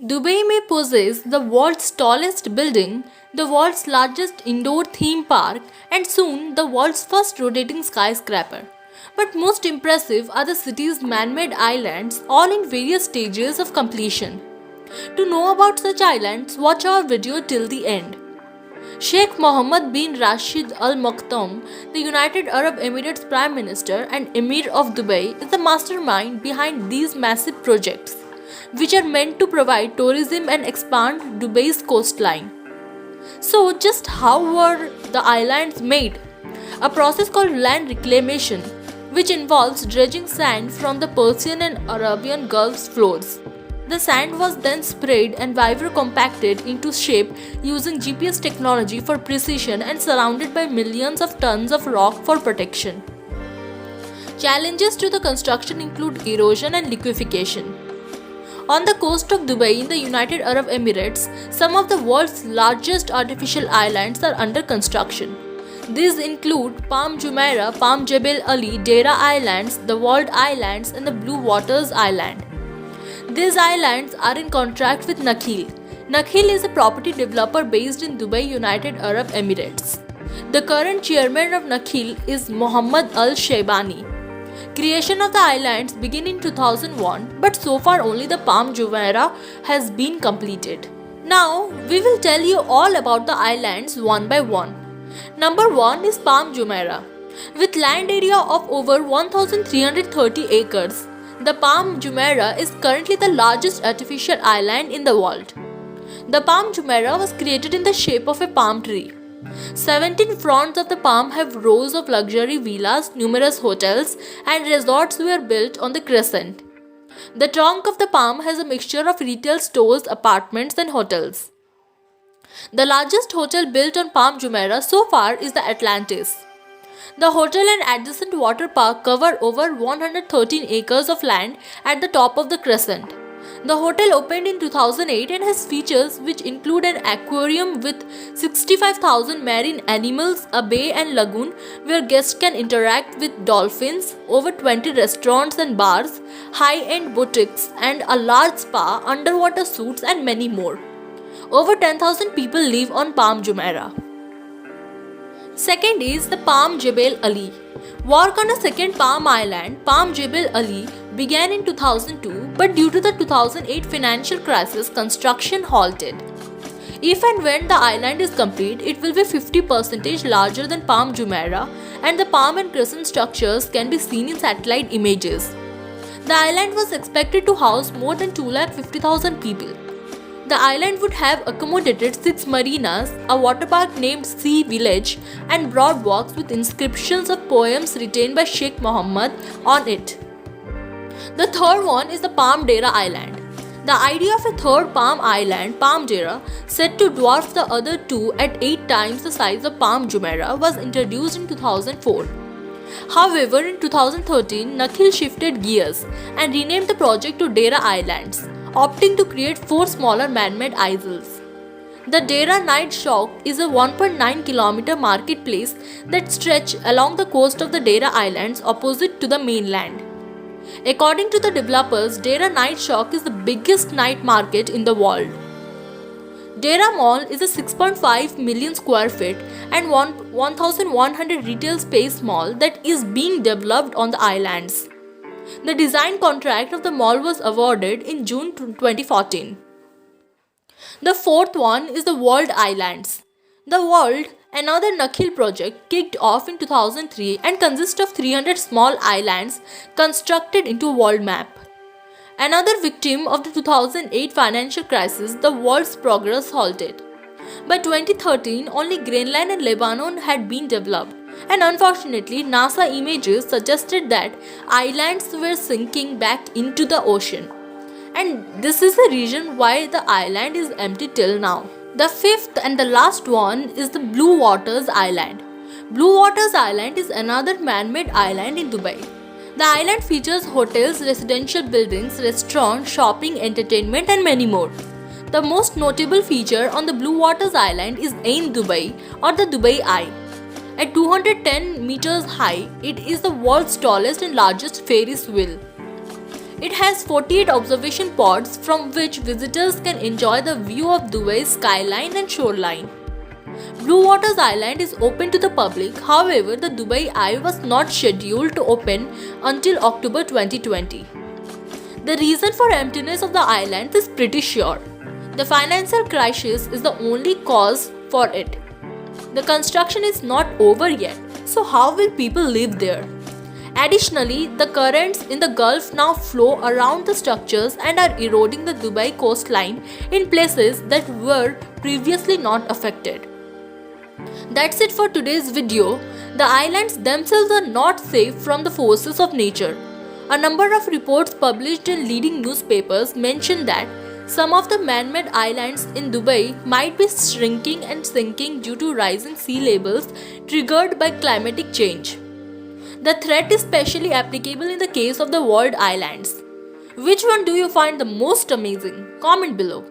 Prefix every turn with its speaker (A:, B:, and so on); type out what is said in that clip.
A: Dubai may possess the world's tallest building, the world's largest indoor theme park, and soon the world's first rotating skyscraper. But most impressive are the city's man made islands, all in various stages of completion. To know about such islands, watch our video till the end. Sheikh Mohammed bin Rashid Al Maktoum, the United Arab Emirates Prime Minister and Emir of Dubai, is the mastermind behind these massive projects, which are meant to provide tourism and expand Dubai's coastline. So, just how were the islands made? A process called land reclamation, which involves dredging sand from the Persian and Arabian Gulf floors. The sand was then sprayed and vapor compacted into shape using GPS technology for precision and surrounded by millions of tons of rock for protection. Challenges to the construction include erosion and liquefaction. On the coast of Dubai in the United Arab Emirates, some of the world's largest artificial islands are under construction. These include Palm Jumeirah, Palm Jebel Ali, Deira Islands, the World Islands, and the Blue Waters Island. These islands are in contract with Nakheel. Nakheel is a property developer based in Dubai, United Arab Emirates. The current chairman of Nakheel is Mohammed Al Shaybani. Creation of the islands began in 2001, but so far only the Palm Jumeirah has been completed. Now, we will tell you all about the islands one by one. Number 1 is Palm Jumeirah. With land area of over 1,330 acres, the Palm Jumeirah is currently the largest artificial island in the world. The Palm Jumeirah was created in the shape of a palm tree. 17 fronts of the palm have rows of luxury villas, numerous hotels, and resorts were built on the crescent. The trunk of the palm has a mixture of retail stores, apartments, and hotels. The largest hotel built on Palm Jumeirah so far is the Atlantis. The hotel and adjacent water park cover over 113 acres of land at the top of the crescent. The hotel opened in 2008 and has features which include an aquarium with 65,000 marine animals, a bay and lagoon where guests can interact with dolphins, over 20 restaurants and bars, high-end boutiques, and a large spa, underwater suites, and many more. Over 10,000 people live on Palm Jumeirah. Second is the Palm Jebel Ali. Work on a second Palm Island, Palm Jebel Ali, began in 2002, but due to the 2008 financial crisis, construction halted. If and when the island is complete, it will be 50% larger than Palm Jumeirah, and the palm and crescent structures can be seen in satellite images. The island was expected to house more than 250,000 people. The island would have accommodated 6 marinas, a water park named Sea Village, and broad walks with inscriptions of poems written by Sheikh Mohammed on it. The third one is the Palm Deira Island. The idea of a third Palm Island, Palm Deira, said to dwarf the other two at 8 times the size of Palm Jumeirah, was introduced in 2004. However, in 2013, Nakheel shifted gears and renamed the project to Deira Islands, opting to create 4 smaller man-made isles. The Deira Night Shock is a 1.9 kilometer marketplace that stretches along the coast of the Deira Islands opposite to the mainland. According to the developers, Deira Night Shock is the biggest night market in the world. Deira Mall is a 6.5 million square feet and 1,100 retail space mall that is being developed on the islands. The design contract of the mall was awarded in June 2014. The fourth one is the World Islands. The World, another Nakheel project, kicked off in 2003 and consists of 300 small islands constructed into a world map. Another victim of the 2008 financial crisis, the world's progress halted. By 2013, only Greenland and Lebanon had been developed, and unfortunately, NASA images suggested that islands were sinking back into the ocean. And this is the reason why the island is empty till now. The fifth and the last one is the Blue Waters Island. Blue Waters Island is another man-made island in Dubai. The island features hotels, residential buildings, restaurants, shopping, entertainment, and many more. The most notable feature on the Blue Waters Island is Ain Dubai, or the Dubai Eye. At 210 meters high, it is the world's tallest and largest Ferris wheel. It has 48 observation pods from which visitors can enjoy the view of Dubai's skyline and shoreline. Blue Waters Island is open to the public, however, the Dubai Eye was not scheduled to open until October 2020. The reason for emptiness of the island is pretty sure. The financial crisis is the only cause for it. The construction is not over yet, so how will people live there? Additionally, the currents in the Gulf now flow around the structures and are eroding the Dubai coastline in places that were previously not affected. That's it for today's video. The islands themselves are not safe from the forces of nature. A number of reports published in leading newspapers mention that some of the man-made islands in Dubai might be shrinking and sinking due to rising sea levels triggered by climatic change. The threat is especially applicable in the case of the walled islands. Which one do you find the most amazing? Comment below.